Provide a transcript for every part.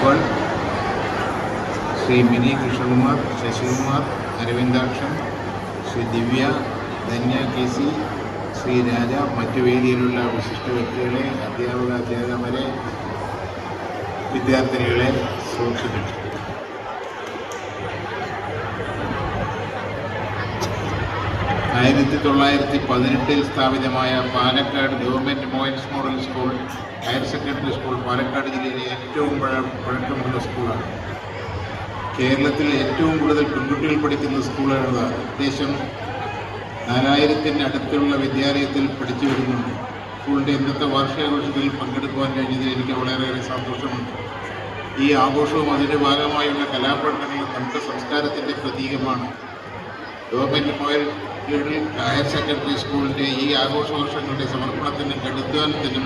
ഇപ്പോൾ ശ്രീ മിനി കൃഷ്ണകുമാർ, ശശികുമാർ, അരവിന്ദാക്ഷൻ, ശ്രീ ദിവ്യ, ധന്യ KC, ശ്രീ രാജ, മറ്റു വേദിയിലുള്ള വിശിഷ്ട വ്യക്തികളെ, അധ്യാപകരെ, വിദ്യാർത്ഥിനികളെ, സുഹൃത്തുക്കളെ, 1918 സ്ഥാപിതമായ Palakkad government Moyans model school higher secondary school Palakkad ജില്ലയിലെ ഏറ്റവും പഴക്കമുള്ള സ്കൂളാണ്. കേരളത്തിൽ ഏറ്റവും കൂടുതൽ പെൺകുട്ടികൾ പഠിക്കുന്ന സ്കൂളാണ്. ഏകദേശം 4000-ന് അടുത്തുള്ള വിദ്യാലയത്തിൽ പഠിച്ചു വരുന്നുണ്ട്. സ്കൂളിൻ്റെ ഇന്നത്തെ വാർഷികാഘോഷത്തിൽ പങ്കെടുക്കുവാൻ കഴിഞ്ഞതിൽ എനിക്ക് വളരെയേറെ സന്തോഷമുണ്ട്. ഈ ആഘോഷവും അതിൻ്റെ ഭാഗമായുള്ള കലാപ്രകടനങ്ങളും നമ്മുടെ സംസ്കാരത്തിൻ്റെ പ്രതീകമാണ്. ഗവൺമെൻറ് മോഡൽ ഹയർ സെക്കൻഡറി സ്കൂളിൻ്റെ ഈ ആഘോഷവർഷങ്ങളുടെ സമർപ്പണത്തിനും കടുത്താനത്തിനും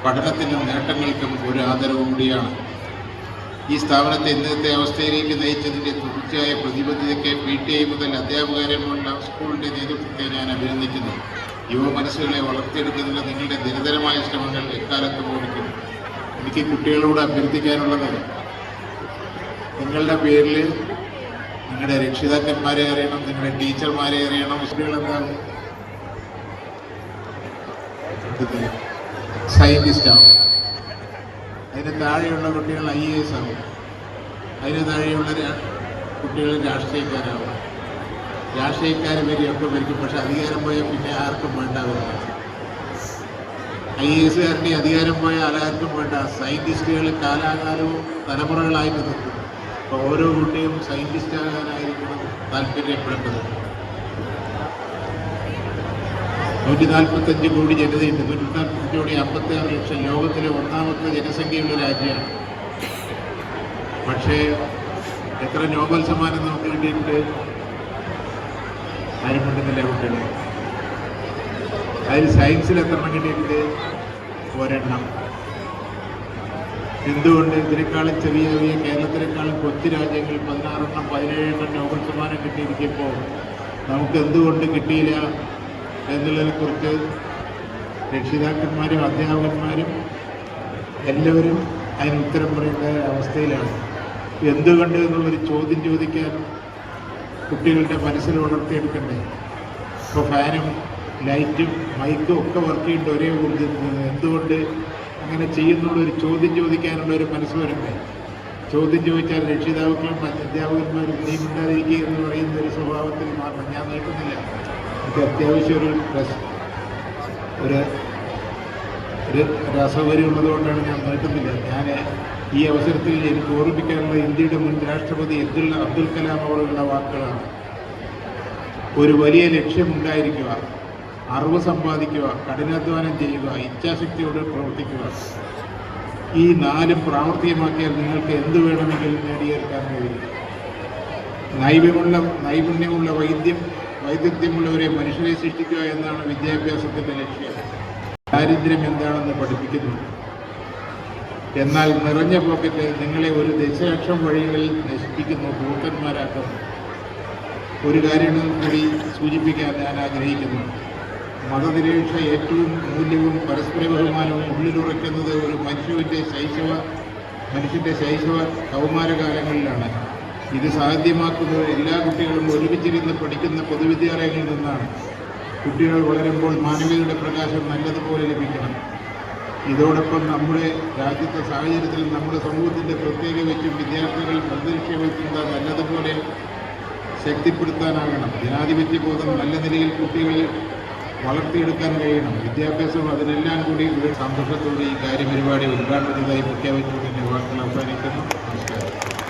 പഠനത്തിനും നേട്ടങ്ങൾക്കും ഒരു ആദരവ് കൂടിയാണ്. ഈ സ്ഥാപനത്തെ ഇന്നത്തെ അവസ്ഥയിലേക്ക് നയിച്ചതിൻ്റെ തുടർച്ചയായ പ്രതിബദ്ധതയ്ക്ക് PTA മുതൽ അധ്യാപകരെയുള്ള സ്കൂളിൻ്റെ നേതൃത്വത്തെ ഞാൻ അഭിനന്ദിക്കുന്നു. യുവ മനസ്സുകളെ വളർത്തിയെടുക്കുന്നതിന് നിങ്ങളുടെ നിരന്തരമായ ശ്രമങ്ങൾ എക്കാലത്തും ഓടിക്കുന്നു. എനിക്ക് കുട്ടികളോട് അഭ്യർത്ഥിക്കാനുള്ളത്, നിങ്ങളുടെ പേരിൽ നിങ്ങളുടെ രക്ഷിതാക്കന്മാരെ അറിയണം, നിങ്ങളുടെ ടീച്ചർമാരെ അറിയണം. കുട്ടികളെന്താണ് സയൻറ്റിസ്റ്റ് ആവും, അതിന് താഴെയുള്ള കുട്ടികൾ IAS ആവും, അതിന് താഴെയുള്ള കുട്ടികൾ രാഷ്ട്രീയക്കാരാവും. രാഷ്ട്രീയക്കാർ വരെയൊക്കെ വരിക്കും, പക്ഷെ അധികാരം പോയാൽ പിന്നെ ആർക്കും വേണ്ടാവില്ല. IASകാരുടെ അധികാരം പോയാൽ ആർക്കും വേണ്ട. സയൻറ്റിസ്റ്റുകൾ കാലാകാലവും തലമുറകളായിട്ട് നിൽക്കും. അപ്പോൾ ഓരോ കുട്ടിയും സയൻറ്റിസ്റ്റ് ആകാനായിരിക്കണം താല്പര്യപ്പെടുന്നത്. 145 കോടി ജനതയുണ്ട്. 145 കോടി 56 ലക്ഷം, ലോകത്തിലെ 1ാമത്തെ ജനസംഖ്യയുള്ള രാജ്യമാണ്. പക്ഷേ എത്ര നോബൽ സമ്മാനം നമുക്ക് കിട്ടിയിട്ടുണ്ട്? ആരും കിട്ടുന്നില്ല കുട്ടികൾ. അതിൽ സയൻസിൽ എത്ര എണ്ണം കിട്ടിയിട്ടുണ്ട്? ഒരെണ്ണം. എന്തുകൊണ്ട്? ഇതിനേക്കാളും ചെറിയ കേരളത്തിനേക്കാളും കൊച്ചു രാജ്യങ്ങൾ 16 17 നോബൽ സമ്മാനം കിട്ടിയിരിക്കുമ്പോൾ നമുക്ക് എന്തുകൊണ്ട് കിട്ടിയില്ല എന്നുള്ളതിനെക്കുറിച്ച് രക്ഷിതാക്കന്മാരും അധ്യാപകന്മാരും എല്ലാവരും അതിന് ഉത്തരം പറയേണ്ട അവസ്ഥയിലാണ്. എന്തുകൊണ്ട് എന്നുള്ളൊരു ചോദ്യം ചോദിക്കാൻ കുട്ടികളുടെ മനസ്സിൽ വളർത്തിയെടുക്കണ്ടേ? ഇപ്പോൾ ഫാനും ലൈറ്റും മൈക്കും ഒക്കെ വർക്ക് ചെയ്യേണ്ട ഒരേ എന്തുകൊണ്ട് അങ്ങനെ ചെയ്യുന്നുള്ളൊരു ചോദ്യം ചോദിക്കാനുള്ള ഒരു മനസ്സ് വരണ്ടേ? ചോദ്യം ചോദിച്ചാൽ രക്ഷിതാക്കളും അധ്യാപകന്മാരും നീണ്ടാതിരിക്കുക എന്ന് പറയുന്ന ഒരു സ്വഭാവത്തിൽ മാറണം. ഞാൻ നോക്കുന്നില്ല, എനിക്ക് അത്യാവശ്യം ഒരു അസൗകര്യം ഉള്ളതുകൊണ്ടാണ് ഞാൻ നോക്കുന്നില്ല. ഞാൻ ഈ അവസരത്തിൽ എനിക്ക് ഓർമ്മിക്കാനുള്ള ഇന്ത്യയുടെ മുൻ രാഷ്ട്രപതി അബ്ദുൽ കലാം അവരുടെ വാക്കുകളാണ്. ഒരു വലിയ ലക്ഷ്യമുണ്ടായിരിക്കുക, അറിവ് സമ്പാദിക്കുക, കഠിനാധ്വാനം ചെയ്യുക, ഇച്ഛാശക്തിയോടെ പ്രവർത്തിക്കുക. ഈ 4 പ്രാവർത്തികമാക്കിയാൽ നിങ്ങൾക്ക് എന്ത് വേണമെങ്കിലും നേടിയെടുക്കാൻ കഴിയും. നൈപുണ്യമുള്ള വൈദഗ്ധ്യമുള്ളവരെ മനുഷ്യരെ സൃഷ്ടിക്കുക എന്നാണ് വിദ്യാഭ്യാസത്തിൻ്റെ ലക്ഷ്യം. ദാരിദ്ര്യം എന്താണെന്ന് പഠിപ്പിക്കുന്നു. എന്നാൽ നിറഞ്ഞ പോക്കറ്റ് നിങ്ങളെ ഒരു ദശലക്ഷം വഴികളിൽ നശിപ്പിക്കുന്നു, ദൂർത്തന്മാരാക്കുന്നു. ഒരു കാര്യം കൂടി സൂചിപ്പിക്കാൻ ഞാൻ ആഗ്രഹിക്കുന്നു. മതനിരപേക്ഷ ഏറ്റവും മൂല്യവും പരസ്പര ബഹുമാനവും ഉള്ളിലുറയ്ക്കുന്നത് ഒരു മനുഷ്യൻ്റെ ശൈശവ കൗമാരകാലങ്ങളിലാണ്. ഇത് സാധ്യമാക്കുന്നത് എല്ലാ കുട്ടികളും ഒരുമിച്ചിരുന്ന് പഠിക്കുന്ന പൊതുവിദ്യാലയങ്ങളിൽ നിന്നാണ്. കുട്ടികൾ വളരുമ്പോൾ മാനവികതയുടെ പ്രകാശം നല്ലതുപോലെ ലഭിക്കണം. ഇതോടൊപ്പം നമ്മുടെ രാജ്യത്തെ സാഹചര്യത്തിൽ നമ്മുടെ സമൂഹത്തിൻ്റെ പ്രത്യേക വെച്ചും വിദ്യാർത്ഥികൾ അന്തരീക്ഷവൽക്കൃത നല്ലതുപോലെ ശക്തിപ്പെടുത്താനാകണം. ജനാധിപത്യ ബോധം നല്ല നിലയിൽ കുട്ടികളിൽ വളർത്തിയെടുക്കാൻ കഴിയണം. വിദ്യാഭ്യാസം അതിനെല്ലാം കൂടി സന്തോഷത്തോടെ ഈ കാര്യപരിപാടി ഉദ്ഘാടനം ചെയ്തതായി പ്രഖ്യാപിച്ചുകൊണ്ട് എൻ്റെ വാക്കുകൾ അവസാനിക്കുന്നു. നമസ്കാരം.